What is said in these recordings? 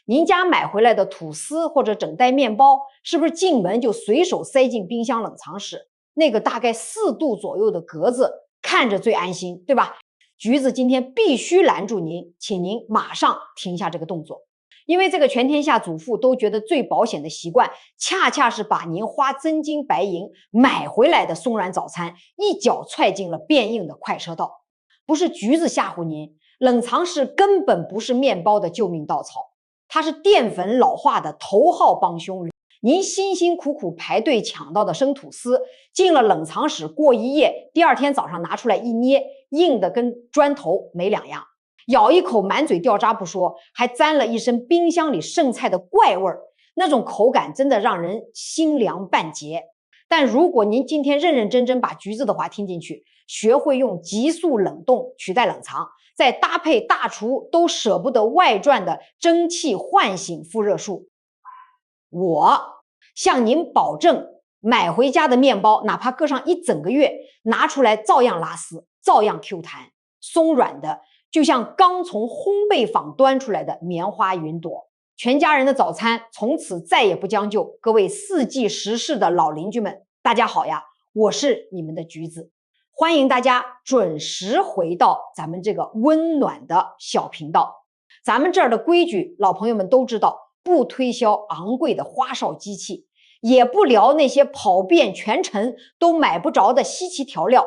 您家买回来的吐司或者整袋面包，是不是进门就随手塞进冰箱冷藏室？那个大概4度左右的格子，看着最安心，对吧？橘子今天必须拦住您，请您马上停下这个动作。因为这个全天下主妇都觉得最保险的习惯，恰恰是把您花真金白银买回来的松软早餐一脚踹进了变硬的快车道。不是橘子吓唬您，冷藏室根本不是面包的救命稻草，它是淀粉老化的头号帮凶。您辛辛苦苦排队抢到的生吐司，进了冷藏室过一夜，第二天早上拿出来一捏，硬的跟砖头没两样。咬一口满嘴掉渣不说，还沾了一身冰箱里剩菜的怪味儿，那种口感真的让人心凉半截。但如果您今天认认真真把橘子的话听进去，学会用急速冷冻取代冷藏，再搭配大厨都舍不得外传的蒸汽唤醒复热术，我向您保证，买回家的面包哪怕搁上一整个月，拿出来照样拉丝，照样 Q 弹松软的，就像刚从烘焙坊端出来的棉花云朵。全家人的早餐从此再也不将就。各位4季时事的老邻居们，大家好呀，我是你们的橘子，欢迎大家准时回到咱们这个温暖的小频道。咱们这儿的规矩老朋友们都知道，不推销昂贵的花哨机器，也不聊那些跑遍全城都买不着的稀奇调料。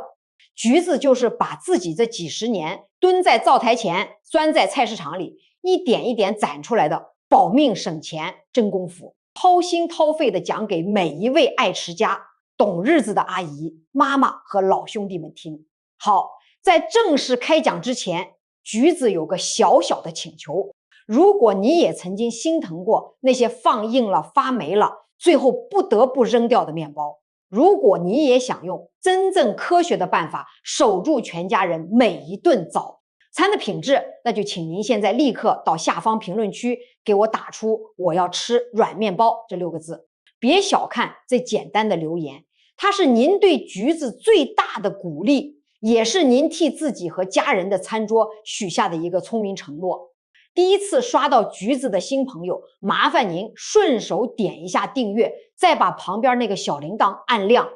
橘子就是把自己这几十年蹲在灶台前，钻在菜市场里，一点一点攒出来的保命省钱真功夫，掏心掏肺的讲给每一位爱持家懂日子的阿姨、妈妈和老兄弟们听。好，在正式开讲之前，橘子有个小小的请求，如果你也曾经心疼过那些放硬了、发霉了，最后不得不扔掉的面包，如果你也想用真正科学的办法守住全家人每一顿早餐的品质，那就请您现在立刻到下方评论区给我打出我要吃软面包这6个字。别小看这简单的留言，它是您对橘子最大的鼓励，也是您替自己和家人的餐桌许下的一个聪明承诺。第一次刷到橘子的新朋友，麻烦您顺手点一下订阅，再把旁边那个小铃铛按亮，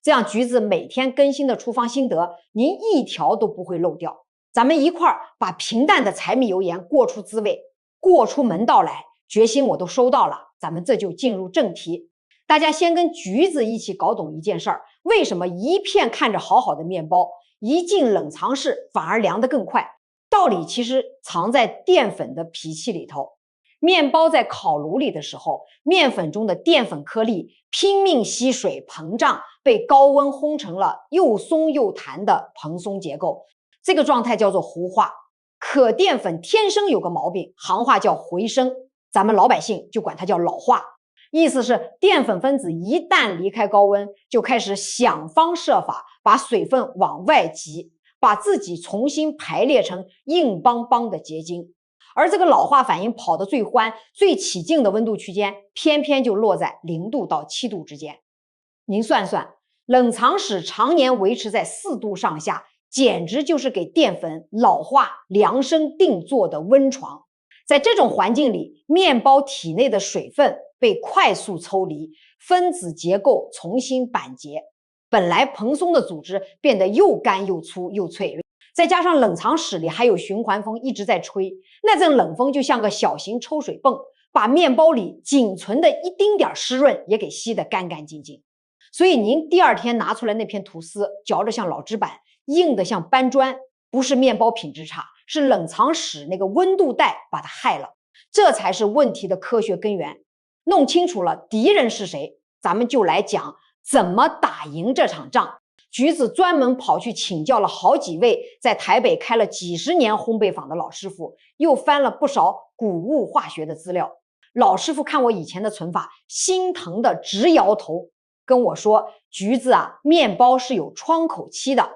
这样橘子每天更新的厨房心得您一条都不会漏掉。咱们一块儿把平淡的柴米油盐过出滋味，过出门道来，决心我都收到了。咱们这就进入正题。大家先跟橘子一起搞懂一件事儿，为什么一片看着好好的面包，一进冷藏室反而凉得更快？道理其实藏在淀粉的脾气里头。面包在烤炉里的时候，面粉中的淀粉颗粒拼命吸水膨胀，被高温烘成了又松又弹的蓬松结构，这个状态叫做糊化。可淀粉天生有个毛病，行话叫回升，咱们老百姓就管它叫老化。意思是淀粉分子一旦离开高温，就开始想方设法把水分往外挤，把自己重新排列成硬邦邦的结晶。而这个老化反应跑得最欢、最起劲的温度区间，偏偏就落在0度到7度之间。您算算，冷藏室常年维持在4度上下，简直就是给淀粉老化量身定做的温床。在这种环境里，面包体内的水分被快速抽离，分子结构重新板结，本来蓬松的组织变得又干又粗又脆。再加上冷藏室里还有循环风一直在吹，那阵冷风就像个小型抽水泵，把面包里仅存的一丁点湿润也给吸得干干净净。所以您第二天拿出来那片吐司，嚼着像老纸板，硬得像搬砖，不是面包品质差，是冷藏室那个温度带把它害了。这才是问题的科学根源。弄清楚了敌人是谁，咱们就来讲怎么打赢这场仗。橘子专门跑去请教了好几位在台北开了几十年烘焙坊的老师傅，又翻了不少谷物化学的资料。老师傅看我以前的存法，心疼的直摇头，跟我说，橘子啊，面包是有窗口期的，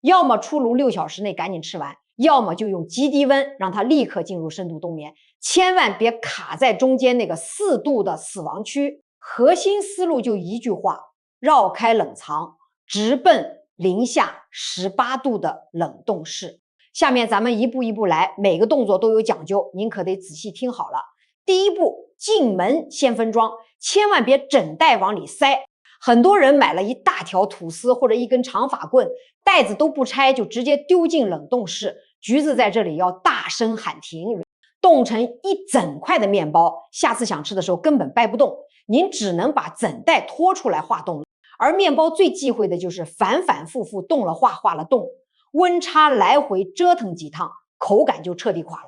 要么出炉6小时内赶紧吃完，要么就用极低温让它立刻进入深度冬眠，千万别卡在中间那个4度的死亡区。核心思路就一句话，绕开冷藏，直奔零下18度的冷冻室。下面咱们一步一步来，每个动作都有讲究，您可得仔细听好了。第一步，进门先分装，千万别整袋往里塞。很多人买了一大条吐司或者一根长法棍，袋子都不拆就直接丢进冷冻室。橘子在这里要大声喊停，冻成一整块的面包，下次想吃的时候根本掰不动，您只能把整袋拖出来化冻。而面包最忌讳的就是反反复复冻了化，化了冻，温差来回折腾几趟，口感就彻底垮了。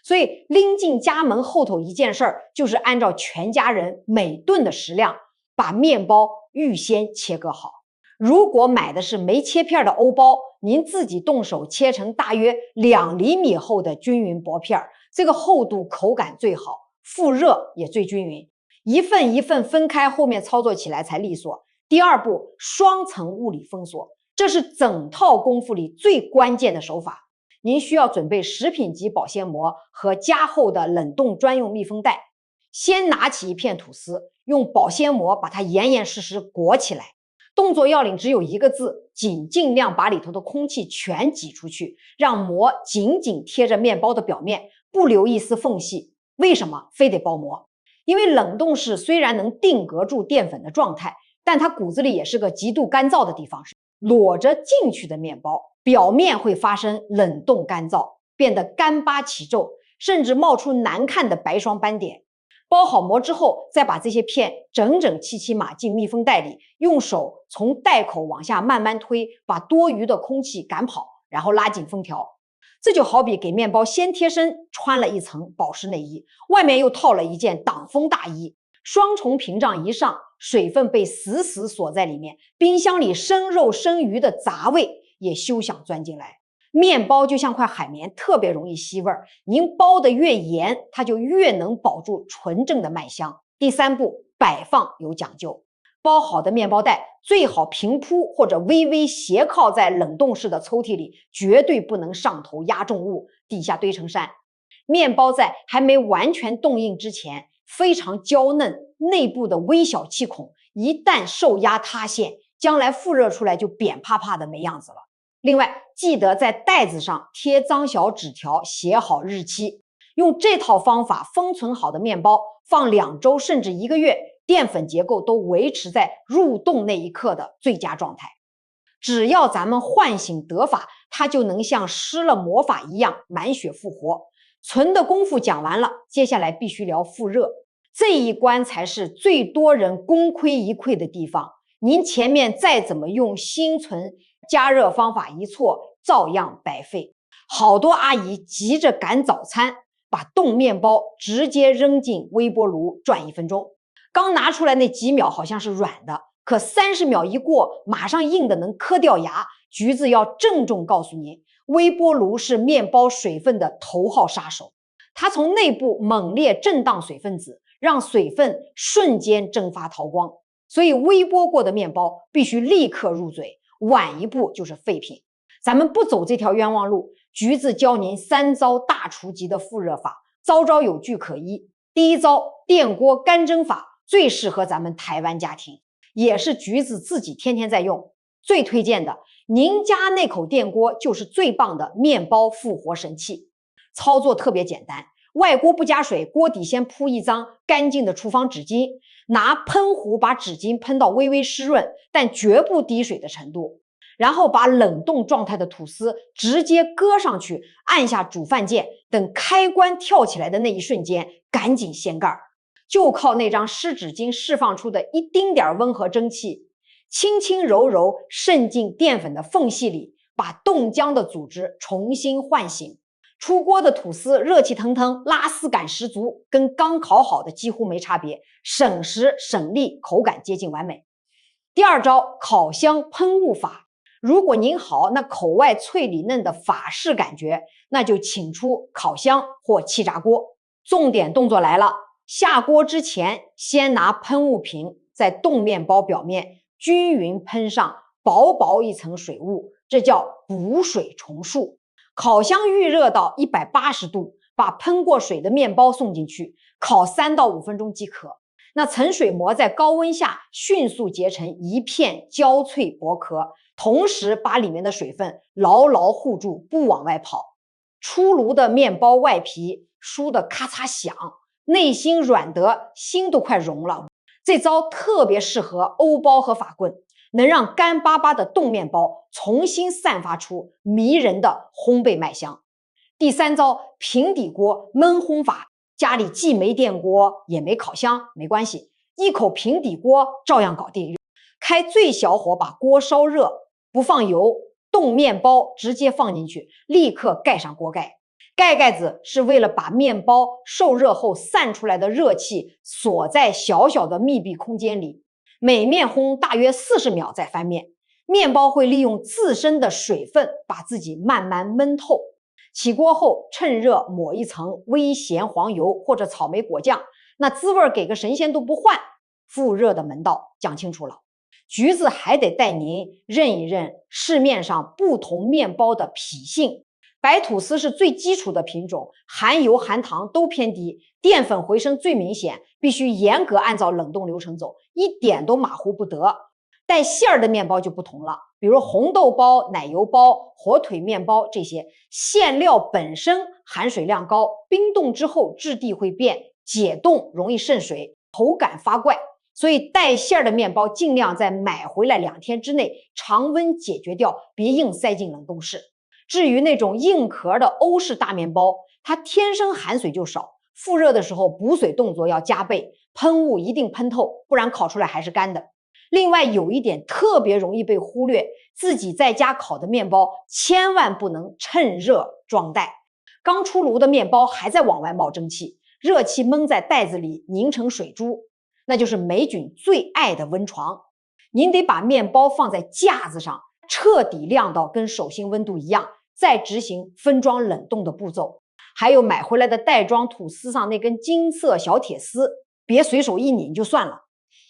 所以拎进家门后头一件事儿，就是按照全家人每顿的食量，把面包预先切割好。如果买的是没切片的欧包，您自己动手切成大约2厘米厚的均匀薄片，这个厚度口感最好，复热也最均匀。一份一份分开，后面操作起来才利索。第二步，双层物理封锁，这是整套功夫里最关键的手法。您需要准备食品级保鲜膜和加厚的冷冻专用密封袋。先拿起一片吐司，用保鲜膜把它严严实实裹起来。动作要领只有一个字，尽量把里头的空气全挤出去，让膜紧紧贴着面包的表面，不留一丝缝隙。为什么非得包膜？因为冷冻室虽然能定格住淀粉的状态，但它骨子里也是个极度干燥的地方，裸着进去的面包表面会发生冷冻干燥，变得干巴起皱，甚至冒出难看的白霜斑点。包好膜之后，再把这些片整整齐齐码进密封袋里，用手从袋口往下慢慢推，把多余的空气赶跑，然后拉紧封条。这就好比给面包先贴身穿了一层保湿内衣，外面又套了一件挡风大衣，双重屏障一上，水分被死死锁在里面，冰箱里生肉生鱼的杂味也休想钻进来。面包就像块海绵，特别容易吸味儿，您包的越严，它就越能保住纯正的麦香。第三步，摆放有讲究，包好的面包袋最好平铺或者微微斜靠在冷冻室的抽屉里，绝对不能上头压重物，底下堆成山。面包在还没完全冻硬之前，非常娇嫩，内部的微小气孔一旦受压塌陷，将来复热出来就扁趴趴的没样子了。另外，记得在袋子上贴张小纸条，写好日期。用这套方法封存好的面包，放2周甚至1个月，淀粉结构都维持在入冻那一刻的最佳状态。只要咱们唤醒得法，它就能像施了魔法一样满血复活。存的功夫讲完了，接下来必须聊复热，这一关才是最多人功亏一篑的地方。您前面再怎么用心存加热方法一错，照样白费。好多阿姨急着赶早餐，把冻面包直接扔进微波炉转1分钟，刚拿出来那几秒好像是软的，可30秒一过，马上硬的能磕掉牙。橘子要郑重告诉您，微波炉是面包水分的头号杀手，它从内部猛烈震荡水分子，让水分瞬间蒸发逃光。所以微波过的面包必须立刻入嘴，晚一步就是废品。咱们不走这条冤枉路，橘子教您3招大厨级的复热法，招招有据可依。第一招，电锅干蒸法，最适合咱们台湾家庭，也是橘子自己天天在用。最推荐的，您家那口电锅就是最棒的面包复活神器。操作特别简单，外锅不加水，锅底先铺一张干净的厨房纸巾，拿喷壶把纸巾喷到微微湿润但绝不滴水的程度，然后把冷冻状态的吐司直接搁上去，按下煮饭键，等开关跳起来的那一瞬间赶紧掀盖，就靠那张湿纸巾释放出的一丁点温和蒸汽，轻轻柔柔渗进淀粉的缝隙里，把冻僵的组织重新唤醒。出锅的吐司热气腾腾，拉丝感十足，跟刚烤好的几乎没差别，省时省力，口感接近完美。第二招，烤箱喷雾法。如果您好那口外脆里嫩的法式感觉，那就请出烤箱或气炸锅。重点动作来了，下锅之前先拿喷雾瓶在冻面包表面均匀喷上薄薄一层水雾，这叫补水重塑。烤箱预热到180度，把喷过水的面包送进去，烤3到5分钟即可。那层水膜在高温下迅速结成一片焦脆薄壳，同时把里面的水分牢牢护住，不往外跑。出炉的面包外皮酥得咔嚓响，内心软得心都快融了。这招特别适合欧包和法棍，能让干巴巴的冻面包重新散发出迷人的烘焙麦香。第3招，平底锅焖烘法。家里既没电锅也没烤箱，没关系，一口平底锅照样搞定。开最小火把锅烧热，不放油，冻面包直接放进去，立刻盖上锅盖。盖子是为了把面包受热后散出来的热气锁在小小的密闭空间里。每面烘大约40秒再翻面，面包会利用自身的水分把自己慢慢焖透。起锅后趁热抹一层微咸黄油或者草莓果酱，那滋味给个神仙都不换。复热的门道讲清楚了。橘子还得带您认一认市面上不同面包的脾性。白吐司是最基础的品种，含油含糖都偏低，淀粉回升最明显，必须严格按照冷冻流程走，一点都马虎不得。带馅儿的面包就不同了，比如红豆包、奶油包、火腿面包，这些馅料本身含水量高，冰冻之后质地会变，解冻容易渗水，口感发怪。所以带馅儿的面包尽量在买回来2天之内常温解决掉，别硬塞进冷冻室。至于那种硬壳的欧式大面包，它天生含水就少，复热的时候补水动作要加倍，喷雾一定喷透，不然烤出来还是干的。另外有一点特别容易被忽略，自己在家烤的面包千万不能趁热装袋。刚出炉的面包还在往外冒蒸汽，热气蒙在袋子里凝成水珠，那就是霉菌最爱的温床。您得把面包放在架子上，彻底晾到跟手心温度一样，再执行分装冷冻的步骤。还有买回来的袋装吐司上那根金色小铁丝，别随手一拧就算了，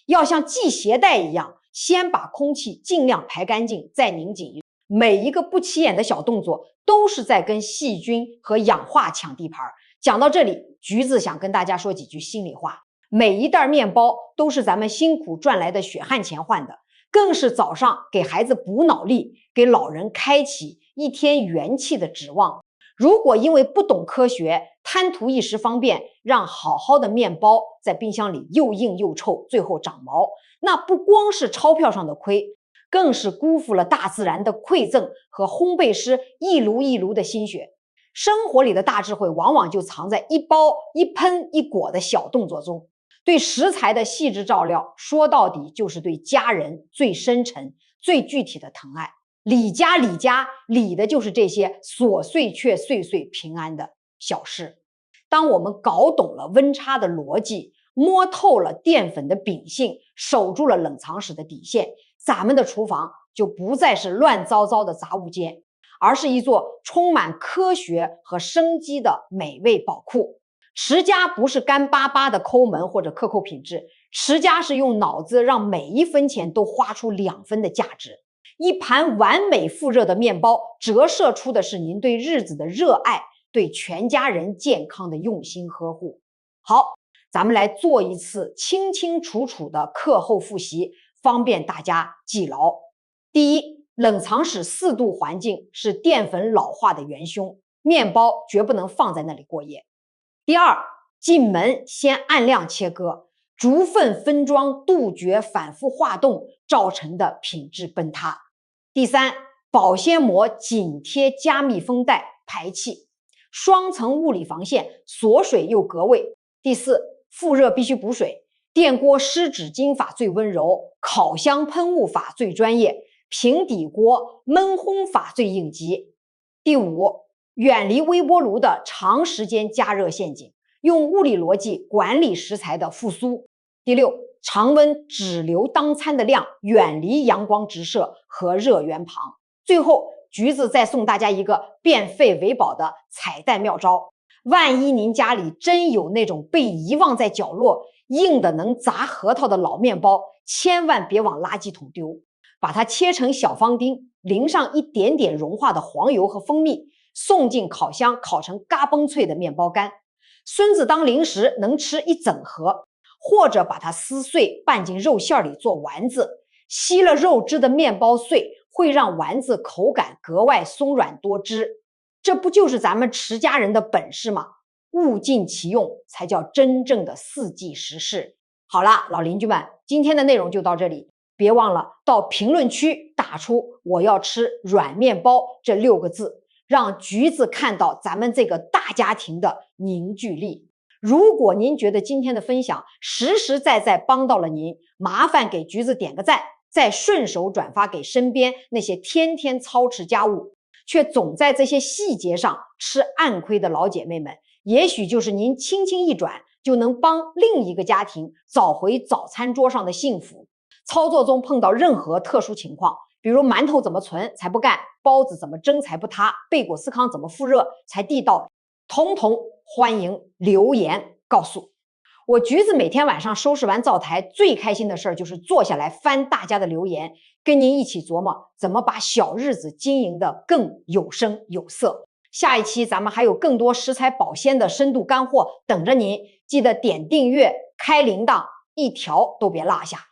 要像系鞋带一样，先把空气尽量排干净，再拧紧。每一个不起眼的小动作都是在跟细菌和氧化抢地盘。讲到这里，橘子想跟大家说几句心里话。每一袋面包都是咱们辛苦赚来的血汗钱换的，更是早上给孩子补脑力，给老人开启一天元气的指望。如果因为不懂科学，贪图一时方便，让好好的面包在冰箱里又硬又臭，最后长毛，那不光是钞票上的亏，更是辜负了大自然的馈赠和烘焙师一炉一炉的心血。生活里的大智慧往往就藏在一包一喷一裹的小动作中。对食材的细致照料，说到底就是对家人最深沉、最具体的疼爱。理家理的就是这些琐碎却岁岁平安的小事。当我们搞懂了温差的逻辑，摸透了淀粉的秉性，守住了冷藏室的底线，咱们的厨房就不再是乱糟糟的杂物间，而是一座充满科学和生机的美味宝库。持家不是干巴巴的抠门或者克扣品质，持家是用脑子让每一分钱都花出2分的价值。一盘完美复热的面包，折射出的是您对日子的热爱，对全家人健康的用心呵护。好，咱们来做一次清清楚楚的课后复习，方便大家记牢。第一，冷藏室4度环境是淀粉老化的元凶，面包绝不能放在那里过夜。第二，进门先按量切割，逐份分装，杜绝反复化冻造成的品质崩塌。第三，保鲜膜紧贴加密封袋排气，双层物理防线，锁水又隔味。第四，复热必须补水，电锅湿纸巾法最温柔，烤箱喷雾法最专业，平底锅焖烘法最应急。第五，远离微波炉的长时间加热陷阱，用物理逻辑管理食材的复苏。第六，常温只留当餐的量，远离阳光直射和热源旁。最后，橘子再送大家一个变废为宝的彩蛋妙招。万一您家里真有那种被遗忘在角落、硬的能砸核桃的老面包，千万别往垃圾桶丢，把它切成小方丁，淋上一点点融化的黄油和蜂蜜，送进烤箱烤成嘎嘣脆的面包干。孙子当零食能吃一整盒，或者把它撕碎拌进肉馅里做丸子。吸了肉汁的面包碎会让丸子口感格外松软多汁，这不就是咱们持家人的本事吗？物尽其用，才叫真正的四季时事。好了，老邻居们，今天的内容就到这里，别忘了到评论区打出我要吃软面包这6个字，让橘子看到咱们这个大家庭的凝聚力。如果您觉得今天的分享实实在在帮到了您，麻烦给橘子点个赞，再顺手转发给身边那些天天操持家务却总在这些细节上吃暗亏的老姐妹们，也许就是您轻轻一转就能帮另一个家庭找回早餐桌上的幸福。操作中碰到任何特殊情况，比如馒头怎么存才不干，包子怎么蒸才不塌，贝果司康怎么复热才地道，统统欢迎留言告诉我。橘子每天晚上收拾完灶台，最开心的事儿就是坐下来翻大家的留言，跟您一起琢磨怎么把小日子经营得更有声有色。下一期咱们还有更多食材保鲜的深度干货等着您，记得点订阅开铃铛，一条都别落下。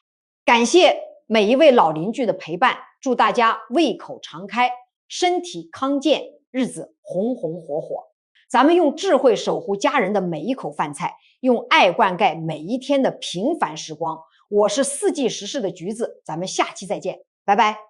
感谢每一位老邻居的陪伴，祝大家胃口常开，身体康健，日子红红火火。咱们用智慧守护家人的每一口饭菜，用爱灌溉每一天的平凡时光。我是四季时事的橘子，咱们下期再见，拜拜。